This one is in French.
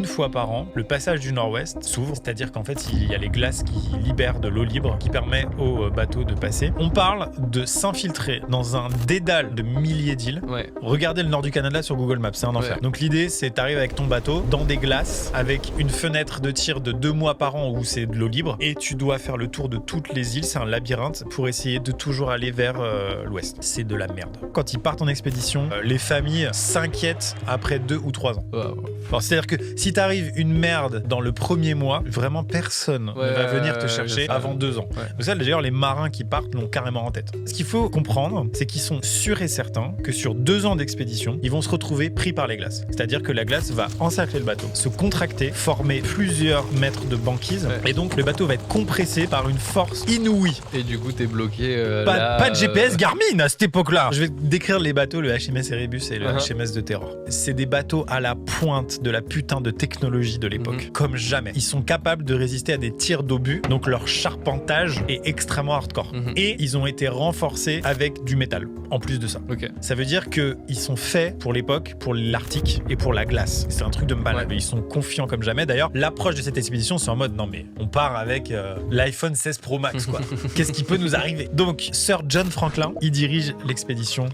Une fois par an, le passage du Nord-Ouest s'ouvre, c'est-à-dire qu'en fait, il y a les glaces qui libèrent de l'eau libre qui permet aux bateaux de passer. On parle de s'infiltrer dans un dédale de milliers d'îles. Ouais. Regardez le nord du Canada sur Google Maps, c'est un enfer. Ouais. Donc l'idée, c'est t'arrives avec ton bateau dans des glaces avec une fenêtre de tir de 2 mois par an où c'est de l'eau libre et tu dois faire le tour de toutes les îles. C'est un labyrinthe pour essayer de toujours aller vers l'ouest. C'est de la merde. Quand ils partent en expédition, les familles s'inquiètent après 2 ou 3 ans. Wow. Alors, c'est-à-dire que si t'arrives une merde dans le premier mois, vraiment personne ne va venir te chercher avant 2 ans. Ouais. Donc ça, d'ailleurs, les marins qui partent l'ont carrément en tête. Ce qu'il faut comprendre, c'est qu'ils sont sûrs et certains que sur 2 ans d'expédition, ils vont se retrouver pris par les glaces. C'est-à-dire que la glace va encercler le bateau, se contracter, former plusieurs mètres de banquise, Ouais. et donc le bateau va être compressé par une force inouïe. Et du coup, t'es bloqué. Pas de GPS Garmin à cette époque-là. Je vais décrire les bateaux, le HMS Erebus et le HMS de Terror. C'est des bateaux à la pointe de la putain de technologie de l'époque, comme jamais. Ils sont capables de résister à des tirs d'obus, donc leur charpentage est extrêmement hardcore. Et ils ont été renforcés avec du métal, en plus de ça. Ok. Ça veut dire qu'ils sont faits pour l'époque, pour l'Arctique et pour la glace. C'est un truc de malade. Ouais. Ils sont confiants comme jamais. D'ailleurs, l'approche de cette expédition, c'est en mode non mais on part avec l'iPhone 16 Pro Max quoi. Qu'est-ce qui peut nous arriver? Donc, Sir John Franklin, il dirige l'expédition.